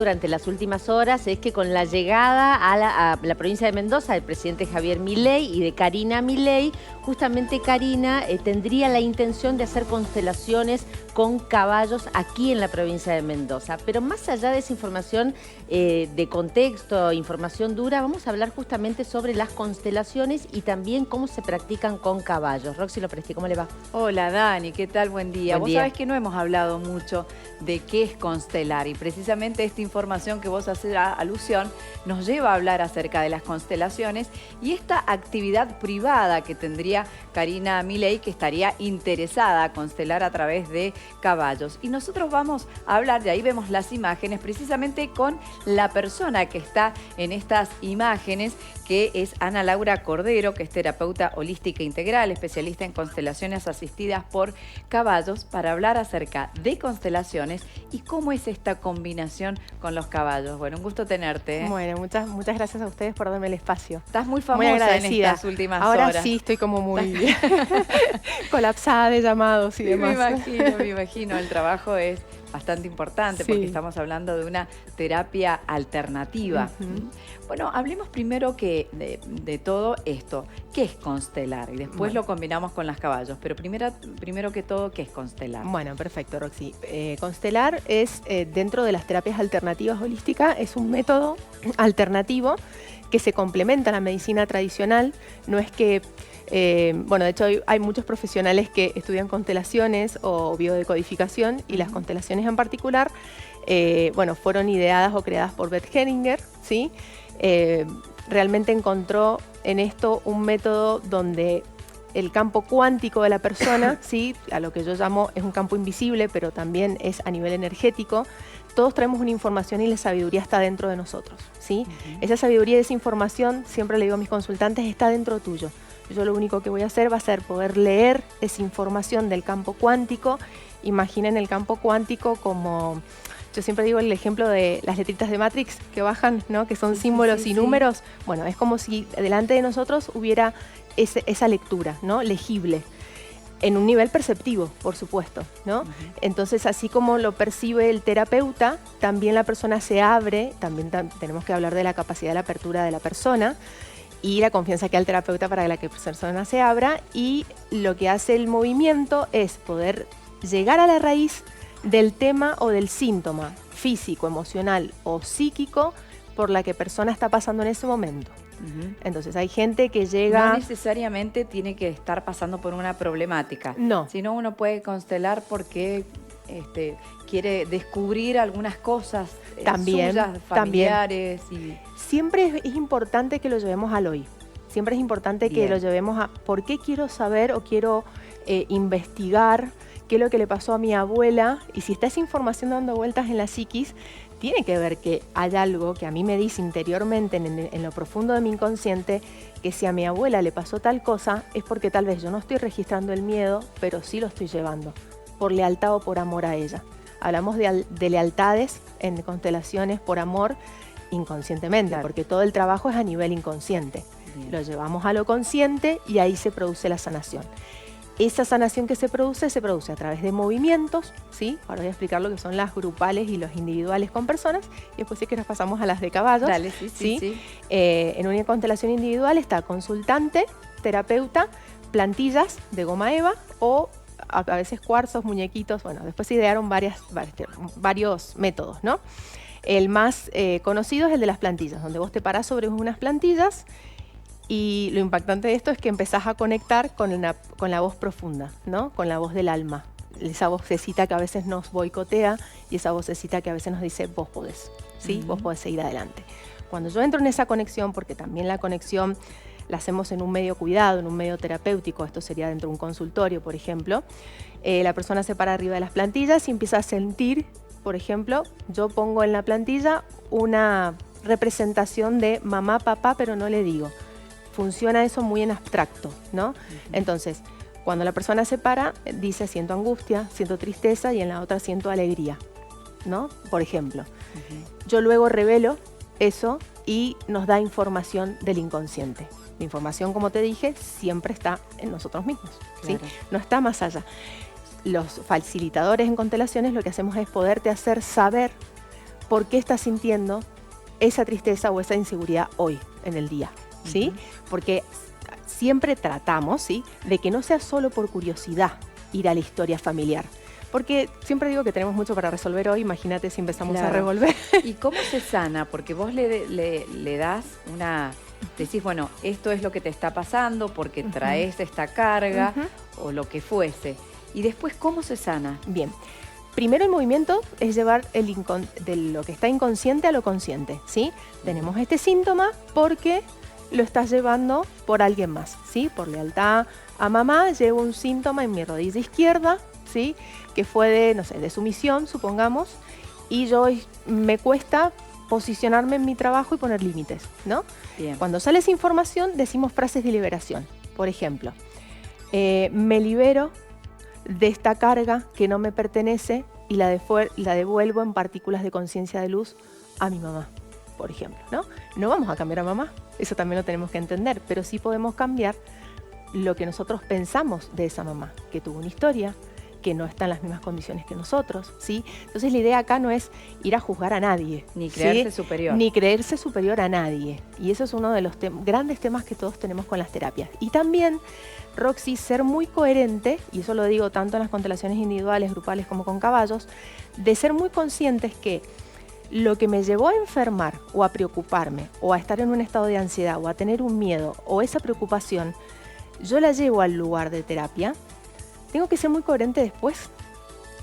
Durante las últimas horas es que con la llegada a la provincia de Mendoza del presidente Javier Milei y de Karina Milei, justamente Karina tendría la intención de hacer constelaciones con caballos aquí en la provincia de Mendoza. Pero más allá de esa información de contexto, información dura, vamos a hablar justamente sobre las constelaciones y también cómo se practican con caballos. Roxy Lopresti, ¿cómo le va? Hola Dani, ¿qué tal? Buen día. Buen Vos día. sabés que no hemos hablado mucho de qué es constelar y precisamente esta información que vos haces alusión nos lleva a hablar acerca de las constelaciones y esta actividad privada que tendría Karina Milei, que estaría interesada a constelar a través de caballos. Y nosotros vamos a hablar, de ahí vemos las imágenes, precisamente con la persona que está en estas imágenes, que es Ana Laura Cordero, que es terapeuta holística integral, especialista en constelaciones asistidas por caballos, para hablar acerca de constelaciones y cómo es esta combinación con los caballos. Bueno, un gusto tenerte. Bueno, muchas gracias a ustedes por darme el espacio. Estás muy Muy famosa en agradecida. estas últimas Ahora horas. sí estoy como muy colapsada de llamados y Sí, demás. me imagino. El trabajo es bastante importante porque estamos hablando de una terapia alternativa. Bueno, hablemos primero de todo esto. ¿Qué es constelar? Y después lo combinamos con los caballos. Pero primero que todo, ¿qué es constelar? Bueno, perfecto, Roxy. Constelar es, dentro de las terapias alternativas holísticas, es un método alternativo que se complementa a la medicina tradicional. No es que... bueno, de hecho hay muchos profesionales que estudian constelaciones o biodecodificación y las constelaciones en particular, bueno, fueron ideadas o creadas por Beth Hellinger, ¿sí? Realmente encontró en esto un método donde el campo cuántico de la persona, ¿sí? A lo que yo llamo, es un campo invisible, pero también es a nivel energético. Todos traemos una información y la sabiduría está dentro de nosotros, ¿sí? Esa sabiduría y esa información, siempre le digo a mis consultantes, está dentro tuyo. Yo lo único que voy a hacer va a ser poder leer esa información del campo cuántico. Imaginen el campo cuántico como, yo siempre digo el ejemplo de las letritas de Matrix que bajan, ¿no? Que son símbolos y números. Bueno, es como si delante de nosotros hubiera esa lectura, ¿no? Legible. En un nivel perceptivo, por supuesto, ¿no? Entonces, así como lo percibe el terapeuta, también la persona se abre, también tenemos que hablar de la capacidad de la apertura de la persona, y la confianza que da el terapeuta para que la persona se abra, y lo que hace el movimiento es poder llegar a la raíz del tema o del síntoma físico, emocional o psíquico por la que persona está pasando en ese momento. Entonces hay gente que llega... No necesariamente tiene que estar pasando por una problemática. No. Sino uno puede constelar porque quiere descubrir algunas cosas también, suyas, familiares. Y... Siempre es importante que lo llevemos al hoy. Siempre es importante que lo llevemos a por qué quiero saber o quiero investigar qué es lo que le pasó a mi abuela. Y si está esa información dando vueltas en la psiquis, tiene que ver que hay algo que a mí me dice interiormente, en lo profundo de mi inconsciente, que si a mi abuela le pasó tal cosa, es porque tal vez yo no estoy registrando el miedo, pero sí lo estoy llevando, por lealtad o por amor a ella. Hablamos de lealtades en constelaciones por amor inconscientemente, porque todo el trabajo es a nivel inconsciente. Lo llevamos a lo consciente y ahí se produce la sanación. Esa sanación que se produce a través de movimientos, ¿sí? Ahora voy a explicar lo que son las grupales y los individuales con personas, y después sí que nos pasamos a las de caballos. Dale, sí. En una constelación individual está consultante, terapeuta, plantillas de goma eva o a veces cuarzos, muñequitos. Bueno, después se idearon varios métodos, ¿no? El más conocido es el de las plantillas, donde vos te parás sobre unas plantillas. Y lo impactante de esto es que empezás a conectar con la voz profunda, ¿no? Con la voz del alma. Esa vocecita que a veces nos boicotea y esa vocecita que a veces nos dice, vos podés, ¿sí? Vos podés seguir adelante. Cuando yo entro en esa conexión, porque también la conexión la hacemos en un medio cuidado, en un medio terapéutico, esto sería dentro de un consultorio, por ejemplo, la persona se para arriba de las plantillas y empieza a sentir, por ejemplo, yo pongo en la plantilla una representación de mamá, papá, pero no le digo. Funciona eso muy en abstracto, ¿no? Entonces, cuando la persona se para, dice siento angustia, siento tristeza y en la otra siento alegría, ¿no? Por ejemplo. Yo luego revelo eso y nos da información del inconsciente. La información, como te dije, siempre está en nosotros mismos, ¿sí? No está más allá. Los facilitadores en constelaciones lo que hacemos es poderte hacer saber por qué estás sintiendo esa tristeza o esa inseguridad hoy, en el día, ¿sí? Porque siempre tratamos, ¿sí?, de que no sea solo por curiosidad ir a la historia familiar. Porque siempre digo que tenemos mucho para resolver hoy, imagínate si empezamos a revolver. ¿Y cómo se sana? Porque vos le das una... Decís, bueno, esto es lo que te está pasando porque traes esta carga o lo que fuese. Y después, ¿cómo se sana? Bien. Primero el movimiento es llevar de lo que está inconsciente a lo consciente, ¿sí? Tenemos este síntoma porque lo estás llevando por alguien más, ¿sí? Por lealtad a mamá, llevo un síntoma en mi rodilla izquierda, ¿sí? Que fue de, no sé, de sumisión, supongamos, y me cuesta posicionarme en mi trabajo y poner límites, ¿no? Bien. Cuando sale esa información, decimos frases de liberación. Por ejemplo, me libero de esta carga que no me pertenece y la devuelvo en partículas de conciencia de luz a mi mamá, por ejemplo, ¿no? No vamos a cambiar a mamá, eso también lo tenemos que entender, pero sí podemos cambiar lo que nosotros pensamos de esa mamá, que tuvo una historia, que no está en las mismas condiciones que nosotros, ¿sí? Entonces la idea acá no es ir a juzgar a nadie. Ni creerse superior. Ni creerse superior a nadie. Y eso es uno de los grandes temas que todos tenemos con las terapias. Y también, Roxy, ser muy coherente, y eso lo digo tanto en las constelaciones individuales, grupales como con caballos, de ser muy conscientes que lo que me llevó a enfermar o a preocuparme o a estar en un estado de ansiedad o a tener un miedo o esa preocupación, yo la llevo al lugar de terapia. Tengo que ser muy coherente después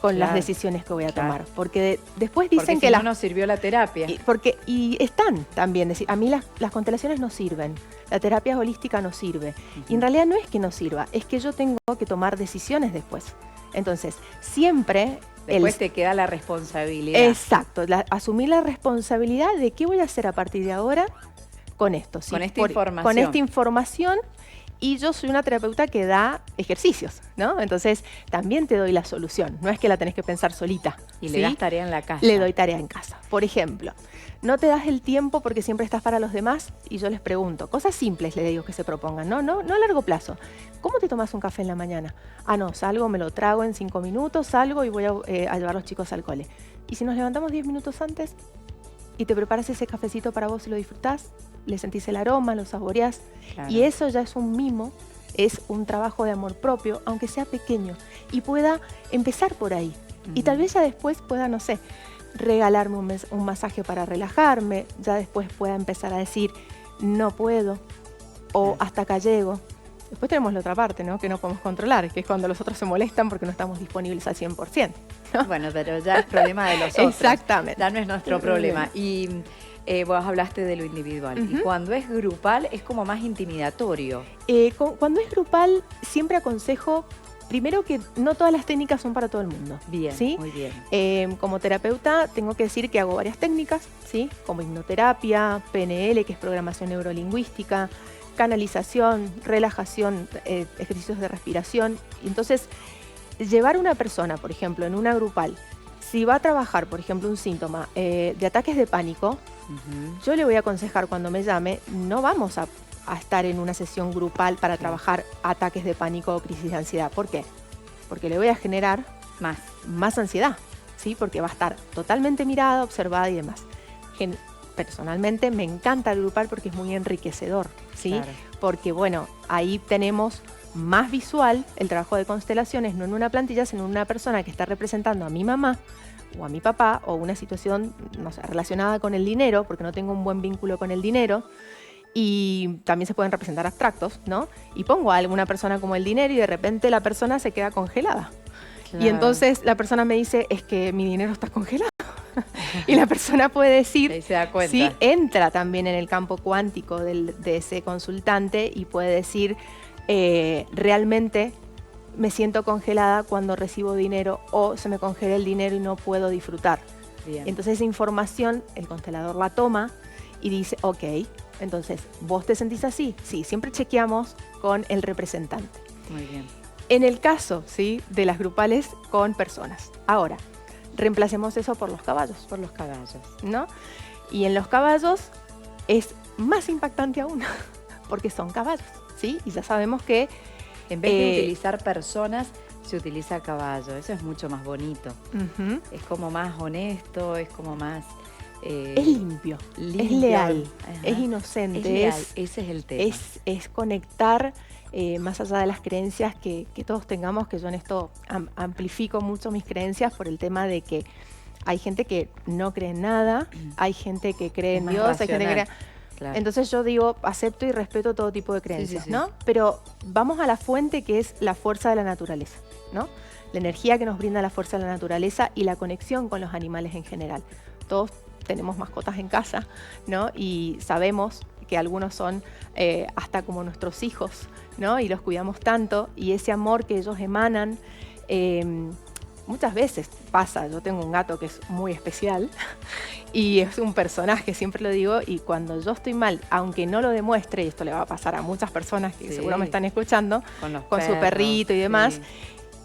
con las decisiones que voy a tomar. Porque después dicen que no nos sirvió la terapia. Y están también. A mí las constelaciones no sirven. La terapia holística no sirve. Y en realidad no es que no sirva, es que yo tengo que tomar decisiones después. Entonces, siempre... Después te queda la responsabilidad. Exacto. Asumir la responsabilidad de qué voy a hacer a partir de ahora con esto. ¿sí? Con esta información. Con esta información. Y yo soy una terapeuta que da ejercicios, ¿no? Entonces, también te doy la solución. No es que la tenés que pensar solita. Y le das tarea en la casa. Le doy tarea en casa. Por ejemplo, no te das el tiempo porque siempre estás para los demás y yo les pregunto. Cosas simples le digo que se propongan, no a largo plazo. ¿Cómo te tomas un café en la mañana? Ah, no, salgo, me lo trago en 5 minutos, salgo y voy a llevar a los chicos al cole. ¿Y si nos levantamos 10 minutos antes y te preparas ese cafecito para vos y lo disfrutás? Le sentís el aroma, lo saboreás. Claro. Y eso ya es un mimo, es un trabajo de amor propio, aunque sea pequeño, y pueda empezar por ahí. Y tal vez ya después pueda, no sé, regalarme un masaje para relajarme, ya después pueda empezar a decir, no puedo, o hasta acá llego. Después tenemos la otra parte, ¿no?, que no podemos controlar, que es cuando los otros se molestan porque no estamos disponibles al 100%. ¿no? Bueno, pero ya es problema de los otros. Exactamente. Ya no es nuestro problema. Y vos hablaste de lo individual. Y cuando es grupal es como más intimidatorio. Cuando es grupal siempre aconsejo, primero, que no todas las técnicas son para todo el mundo. Bien, ¿sí? Muy bien. Como terapeuta tengo que decir que hago varias técnicas, ¿sí? Como hipnoterapia, PNL, que es programación neurolingüística, canalización, relajación, ejercicios de respiración. Entonces, llevar a una persona, por ejemplo, en una grupal, si va a trabajar, por ejemplo, un síntoma de ataques de pánico, yo le voy a aconsejar cuando me llame, no vamos a estar en una sesión grupal para trabajar ataques de pánico o crisis de ansiedad. ¿Por qué? Porque le voy a generar más ansiedad, ¿sí? Porque va a estar totalmente mirada, observada y demás. Personalmente me encanta el grupal porque es muy enriquecedor, ¿sí? Claro. Porque, bueno, ahí tenemos más visual el trabajo de constelaciones, no en una plantilla, sino en una persona que está representando a mi mamá o a mi papá, o una situación, no sé, relacionada con el dinero, porque no tengo un buen vínculo con el dinero. Y también se pueden representar abstractos, ¿no? Y pongo a alguna persona como el dinero y de repente la persona se queda congelada. Claro. Y entonces la persona me dice, es que mi dinero está congelado. Y la persona puede decir, y se da cuenta. Sí, entra también en el campo cuántico de ese consultante y puede decir, realmente me siento congelada cuando recibo dinero, o se me congela el dinero y no puedo disfrutar. Bien. Entonces esa información el constelador la toma y dice, ok, entonces, ¿vos te sentís así? Sí, siempre chequeamos con el representante. Muy bien. En el caso, ¿sí?, de las grupales con personas. Ahora, reemplacemos eso por los caballos. Por los caballos. ¿No? Y en los caballos es más impactante aún, porque son caballos, ¿sí? Y ya sabemos que en vez de utilizar personas, se utiliza caballo. Eso es mucho más bonito. Es como más honesto, es como más es limpio, es leal, es inocente. Es leal, ese es el tema. Es conectar más allá de las creencias que todos tengamos, que yo en esto amplifico mucho mis creencias por el tema de que hay gente que no cree en nada, hay gente que cree en Dios, hay gente que cree... Claro. Entonces yo digo, acepto y respeto todo tipo de creencias, ¿no? Pero vamos a la fuente, que es la fuerza de la naturaleza, ¿no? La energía que nos brinda la fuerza de la naturaleza y la conexión con los animales en general. Todos tenemos mascotas en casa, ¿no? Y sabemos que algunos son hasta como nuestros hijos, ¿no? Y los cuidamos tanto, y ese amor que ellos emanan, muchas veces pasa. Yo tengo un gato que es muy especial y es un personaje, siempre lo digo, y cuando yo estoy mal, aunque no lo demuestre, y esto le va a pasar a muchas personas que seguro me están escuchando, con su perrito y demás,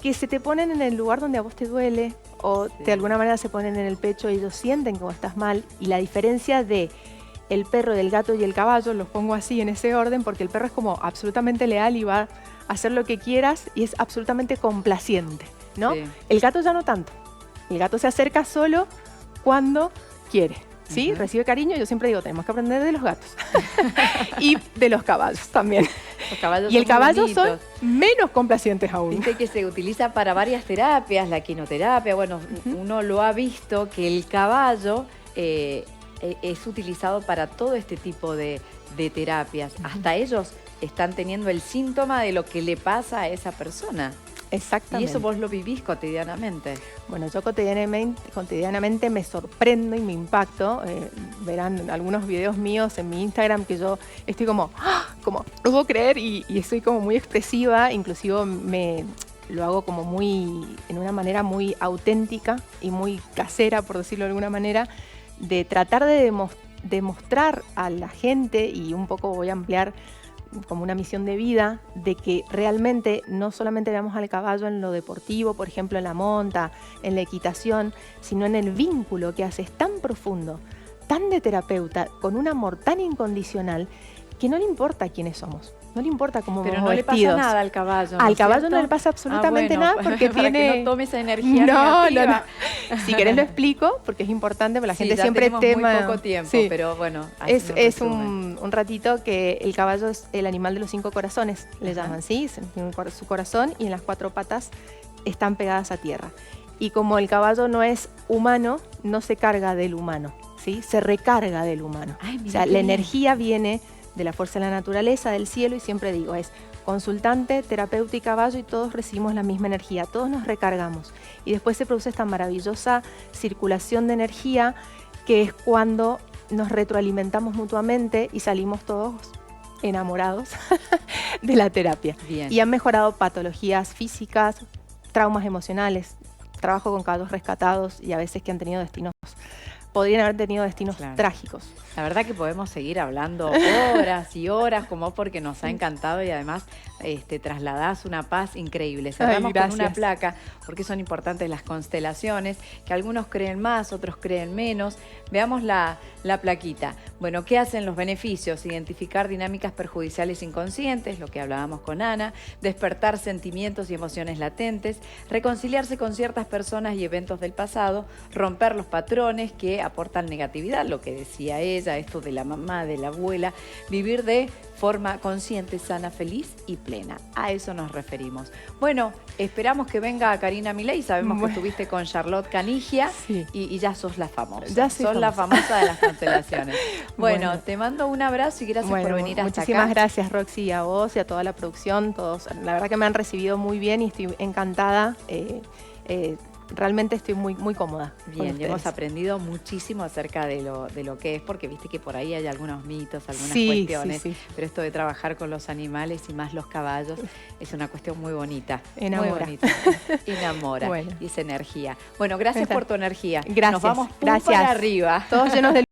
que se te ponen en el lugar donde a vos te duele, o de alguna manera se ponen en el pecho y ellos sienten que vos estás mal, y la diferencia de el perro, del gato y el caballo, los pongo así en ese orden, porque el perro es como absolutamente leal y va a hacer lo que quieras y es absolutamente complaciente, ¿no? El gato ya no tanto. El gato se acerca solo cuando quiere, ¿sí? Recibe cariño. Yo siempre digo, tenemos que aprender de los gatos. Y de los caballos también. Los caballos y el caballo son menos complacientes aún. Viste que se utiliza para varias terapias, la quinoterapia. Bueno, uno lo ha visto que el caballo es utilizado para todo este tipo de terapias. Hasta ellos están teniendo el síntoma de lo que le pasa a esa persona. Exactamente. Y eso vos lo vivís cotidianamente. Bueno, yo cotidianamente me sorprendo y me impacto. Verán algunos videos míos en mi Instagram que yo estoy como no puedo creer, y estoy como muy expresiva. Inclusive lo hago como en una manera muy auténtica y muy casera, por decirlo de alguna manera, de tratar de demostrar a la gente, y un poco voy a ampliar como una misión de vida, de que realmente no solamente veamos al caballo en lo deportivo, por ejemplo en la monta, en la equitación, sino en el vínculo que hace, es tan profundo, tan de terapeuta, con un amor tan incondicional, que no le importa quiénes somos, no le importa cómo vamos vestidos. Pero no le pasa nada al caballo, ¿no? Al caballo no le pasa absolutamente nada, porque para tiene... que no tome esa energía negativa. No. Si querés lo explico, porque es importante, porque la gente siempre tema... muy poco tiempo, pero bueno. Es un ratito que el caballo es el animal de los 5 corazones, le llaman, ¿sí? Tiene su corazón y en las 4 patas están pegadas a tierra. Y como el caballo no es humano, no se carga del humano, ¿sí? Se recarga del humano. Ay, o sea, la energía viene de la fuerza de la naturaleza, del cielo, y siempre digo, es consultante, terapeuta y caballo, y todos recibimos la misma energía, todos nos recargamos. Y después se produce esta maravillosa circulación de energía, que es cuando nos retroalimentamos mutuamente y salimos todos enamorados de la terapia. Bien. Y han mejorado patologías físicas, traumas emocionales. Trabajo con caballos rescatados y a veces que han tenido destinos, podrían haber tenido destinos trágicos. La verdad que podemos seguir hablando horas y horas como vos, porque nos ha encantado, y además trasladás una paz increíble. Cerramos con una placa, porque son importantes las constelaciones, que algunos creen más, otros creen menos. Veamos la plaquita. Bueno, ¿qué hacen los beneficios? Identificar dinámicas perjudiciales inconscientes, lo que hablábamos con Ana, despertar sentimientos y emociones latentes, reconciliarse con ciertas personas y eventos del pasado, romper los patrones que aportan negatividad, lo que decía ella, esto de la mamá, de la abuela, vivir de forma consciente, sana, feliz y plena. A eso nos referimos. Bueno, esperamos que venga Karina Milei. Sabemos que estuviste con Charlotte Canigia y ya sos la famosa. Ya sos la famosa de las constelaciones. Bueno, te mando un abrazo y gracias por venir hasta acá. Muchísimas gracias, Roxy, a vos y a toda la producción. Todos, la verdad que me han recibido muy bien y estoy encantada. Realmente estoy muy cómoda. Bien, y hemos aprendido muchísimo acerca de lo que es, porque viste que por ahí hay algunos mitos, algunas cuestiones, pero esto de trabajar con los animales y más los caballos es una cuestión muy bonita. Enamora. Muy bonita. Enamora. Y esa energía. Bueno, gracias por tu energía. Gracias. Nos vamos para arriba. Todos llenos de